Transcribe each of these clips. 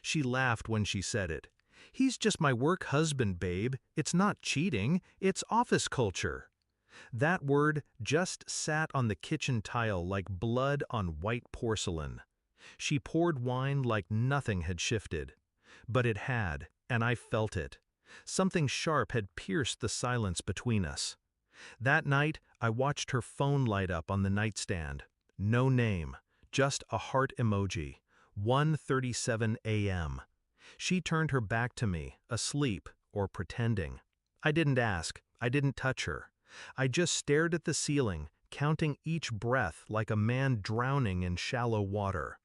She laughed when she said it. "He's just my work husband, babe. It's not cheating, it's office culture." That word just sat on the kitchen tile like blood on white porcelain. She poured wine like nothing had shifted. But it had, and I felt it. Something sharp had pierced the silence between us. That night, I watched her phone light up on the nightstand. No name, just a heart emoji. 1:37 a.m. She turned her back to me, asleep or pretending. I didn't ask, I didn't touch her. I just stared at the ceiling, counting each breath like a man drowning in shallow water.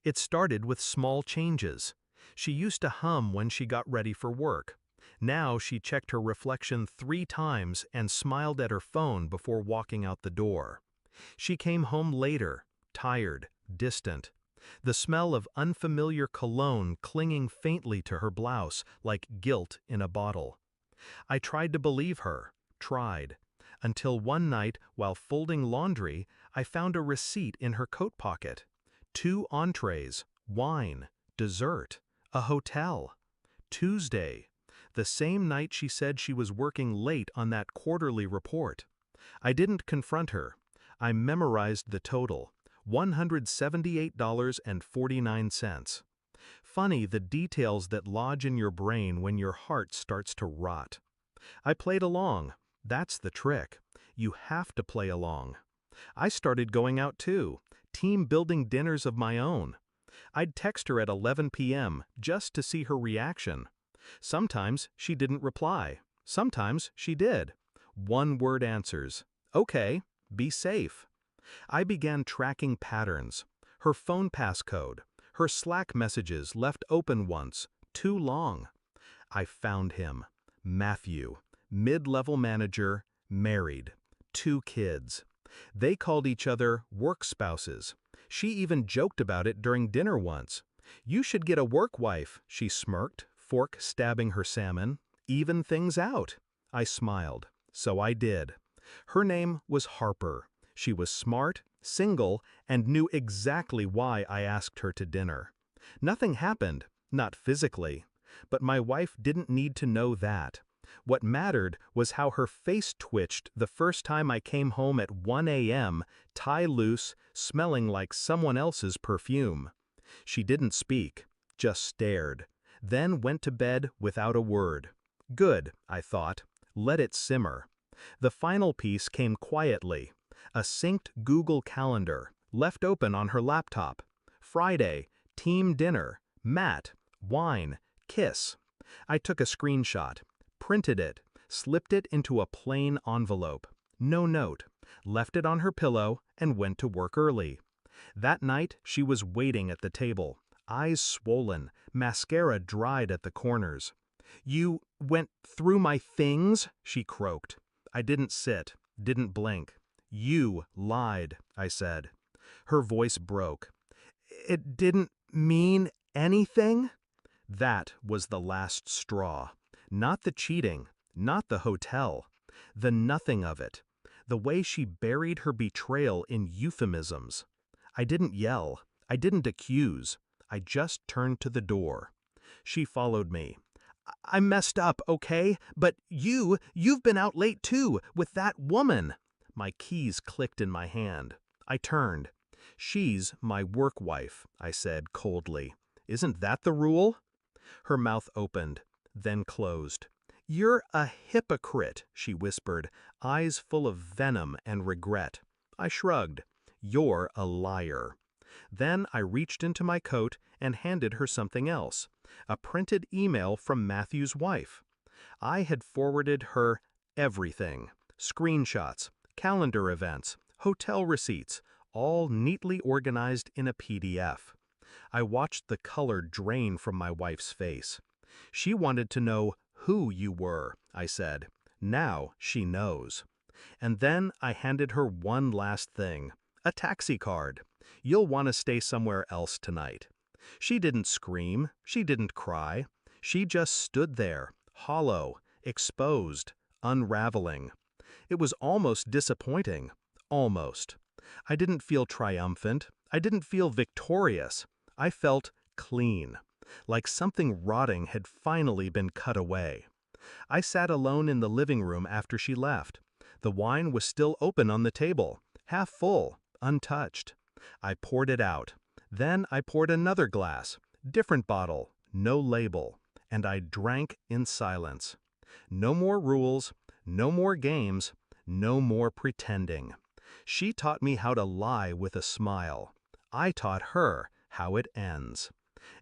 It started with small changes. She used to hum when she got ready for work. Now she checked her reflection 3 times and smiled at her phone before walking out the door. She came home later, tired, distant. The smell of unfamiliar cologne clinging faintly to her blouse like guilt in a bottle. I tried to believe her, tried, until one night while folding laundry, I found a receipt in her coat pocket. 2 entrees, wine, dessert, a hotel. Tuesday, the same night she said she was working late on that quarterly report. I didn't confront her. I memorized the total, $178.49. Funny the details that lodge in your brain when your heart starts to rot. I played along. That's the trick. You have to play along. I started going out too, team-building dinners of my own. I'd text her at 11 p.m. just to see her reaction. Sometimes she didn't reply. Sometimes she did. One-word answers. Okay, be safe. I began tracking patterns. Her phone passcode. Her Slack messages left open once, too long. I found him. Matthew. Mid-level manager, married. 2 kids. They called each other work spouses. She even joked about it during dinner once. "You should get a work wife," she smirked, fork stabbing her salmon. "Even things out." I smiled. So I did. Her name was Harper. She was smart, single, and knew exactly why I asked her to dinner. Nothing happened, not physically. But my wife didn't need to know that. What mattered was how her face twitched the first time I came home at 1 a.m., tie loose, smelling like someone else's perfume. She didn't speak, just stared, then went to bed without a word. Good, I thought. Let it simmer. The final piece came quietly. A synced Google Calendar, left open on her laptop. Friday, team dinner, Matt, wine, kiss. I took a screenshot, printed it, slipped it into a plain envelope. No note. Left it on her pillow and went to work early. That night she was waiting at the table, eyes swollen, mascara dried at the corners. "You went through my things?" she croaked. I didn't sit, didn't blink. "You lied," I said. Her voice broke. "It didn't mean anything?" That was the last straw. Not the cheating, not the hotel. The nothing of it. The way she buried her betrayal in euphemisms. I didn't yell. I didn't accuse. I just turned to the door. She followed me. "I messed up, okay? But you've been out late too, with that woman." My keys clicked in my hand. I turned. "She's my work wife," I said coldly. "Isn't that the rule?" Her mouth opened, then closed. "You're a hypocrite," she whispered, eyes full of venom and regret. I shrugged. "You're a liar." Then I reached into my coat and handed her something else, a printed email from Matthew's wife. I had forwarded her everything, screenshots, calendar events, hotel receipts, all neatly organized in a PDF. I watched the color drain from my wife's face. She wanted to know who you were, I said. Now she knows. And then I handed her one last thing, a taxi card. "You'll want to stay somewhere else tonight." She didn't scream, she didn't cry. She just stood there, hollow, exposed, unraveling. It was almost disappointing. Almost. I didn't feel triumphant. I didn't feel victorious. I felt clean. like something rotting had finally been cut away. I sat alone in the living room after she left. The wine was still open on the table, half full, untouched. I poured it out. Then I poured another glass, different bottle, no label, and I drank in silence. No more rules, no more games, no more pretending. She taught me how to lie with a smile. I taught her how it ends.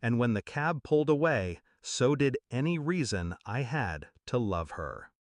And when the cab pulled away, so did any reason I had to love her.